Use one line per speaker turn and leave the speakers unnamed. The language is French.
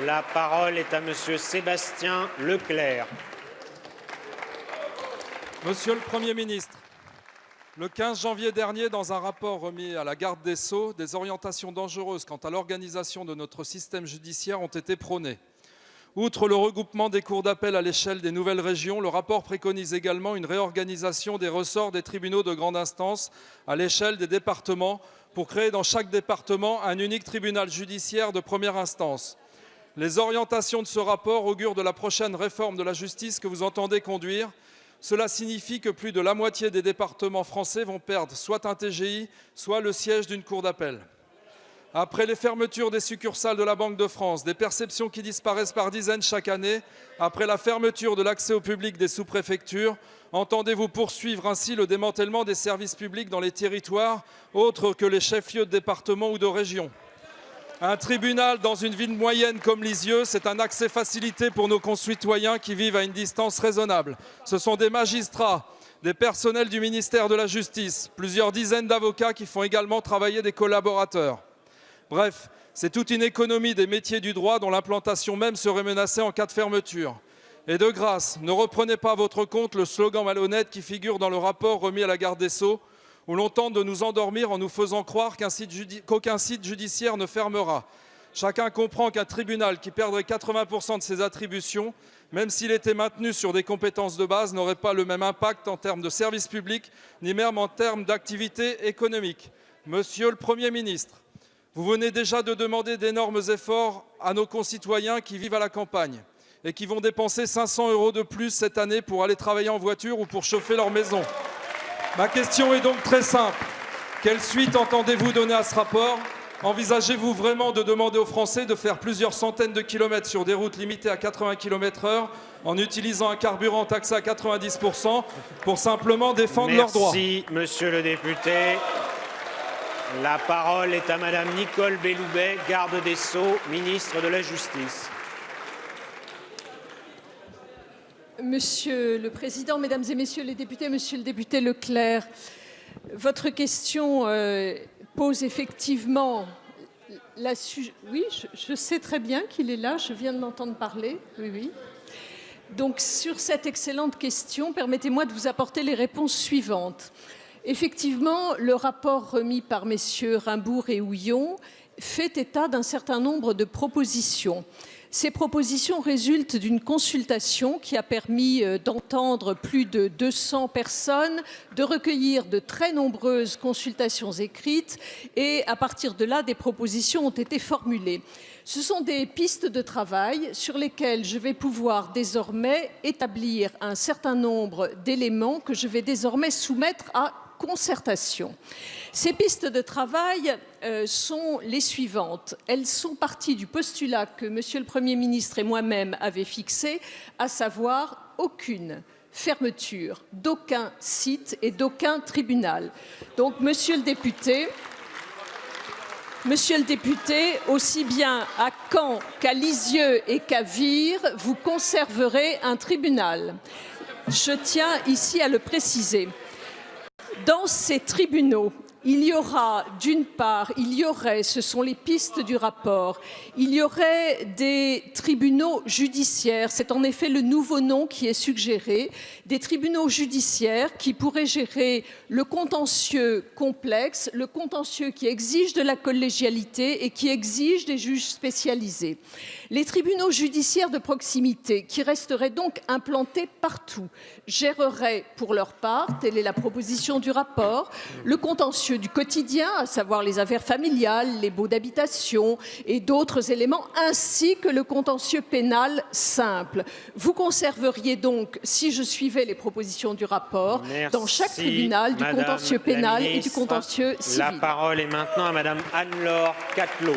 La parole est à Monsieur Sébastien Leclerc.
Monsieur le Premier ministre, le 15 janvier dernier, dans un rapport remis à la garde des Sceaux, des orientations dangereuses quant à l'organisation de notre système judiciaire ont été prônées. Outre le regroupement des cours d'appel à l'échelle des nouvelles régions, le rapport préconise également une réorganisation des ressorts des tribunaux de grande instance à l'échelle des départements pour créer dans chaque département un unique tribunal judiciaire de première instance. Les orientations de ce rapport augurent de la prochaine réforme de la justice que vous entendez conduire. Cela signifie que plus de la moitié des départements français vont perdre soit un TGI, soit le siège d'une cour d'appel. Après les fermetures des succursales de la Banque de France, des perceptions qui disparaissent par dizaines chaque année, après la fermeture de l'accès au public des sous-préfectures, entendez-vous poursuivre ainsi le démantèlement des services publics dans les territoires autres que les chefs-lieux de département ou de région? Un tribunal dans une ville moyenne comme Lisieux, c'est un accès facilité pour nos concitoyens qui vivent à une distance raisonnable. Ce sont des magistrats, des personnels du ministère de la Justice, plusieurs dizaines d'avocats qui font également travailler des collaborateurs. Bref, c'est toute une économie des métiers du droit dont l'implantation même serait menacée en cas de fermeture. Et de grâce, ne reprenez pas à votre compte le slogan malhonnête qui figure dans le rapport remis à la garde des Sceaux, où l'on tente de nous endormir en nous faisant croire qu'aucun site judiciaire ne fermera. Chacun comprend qu'un tribunal qui perdrait 80% de ses attributions, même s'il était maintenu sur des compétences de base, n'aurait pas le même impact en termes de services publics, ni même en termes d'activité économique. Monsieur le Premier ministre, vous venez déjà de demander d'énormes efforts à nos concitoyens qui vivent à la campagne et qui vont dépenser 500 € de plus cette année pour aller travailler en voiture ou pour chauffer leur maison. Ma question est donc très simple. Quelle suite entendez-vous donner à ce rapport? Envisagez-vous vraiment de demander aux Français de faire plusieurs centaines de kilomètres sur des routes limitées à 80 km/h en utilisant un carburant taxé à 90% pour simplement défendre leurs droits?
Merci, monsieur le député. La parole est à Madame Nicole Belloubet, garde des Sceaux, ministre de la Justice.
Monsieur le Président, Mesdames et Messieurs les députés, Monsieur le député Leclerc, votre question pose effectivement la... Oui, je sais très bien qu'il est là, je viens de l'entendre parler. Oui. Donc, sur cette excellente question, permettez-moi de vous apporter les réponses suivantes. Effectivement, le rapport remis par messieurs Raimbourg et Houillon fait état d'un certain nombre de propositions. Ces propositions résultent d'une consultation qui a permis d'entendre plus de 200 personnes, de recueillir de très nombreuses consultations écrites et à partir de là, des propositions ont été formulées. Ce sont des pistes de travail sur lesquelles je vais pouvoir désormais établir un certain nombre d'éléments que je vais désormais soumettre à concertation. Ces pistes de travail sont les suivantes. Elles sont parties du postulat que Monsieur le Premier ministre et moi-même avions fixé, à savoir aucune fermeture d'aucun site et d'aucun tribunal. Donc, Monsieur le député, aussi bien à Caen qu'à Lisieux et qu'à Vire, vous conserverez un tribunal. Je tiens ici à le préciser. Dans ces tribunaux, il y aura, d'une part, ce sont les pistes du rapport, il y aurait des tribunaux judiciaires, c'est en effet le nouveau nom qui est suggéré, des tribunaux judiciaires qui pourraient gérer le contentieux complexe, le contentieux qui exige de la collégialité et qui exige des juges spécialisés. Les tribunaux judiciaires de proximité, qui resteraient donc implantés partout, géreraient pour leur part, telle est la proposition du rapport, le contentieux du quotidien, à savoir les affaires familiales, les baux d'habitation et d'autres éléments, ainsi que le contentieux pénal simple. Vous conserveriez donc, si je suivais les propositions du rapport, dans chaque tribunal du contentieux pénal et du contentieux civil.
La parole est maintenant à Madame Anne-Laure Cattelot.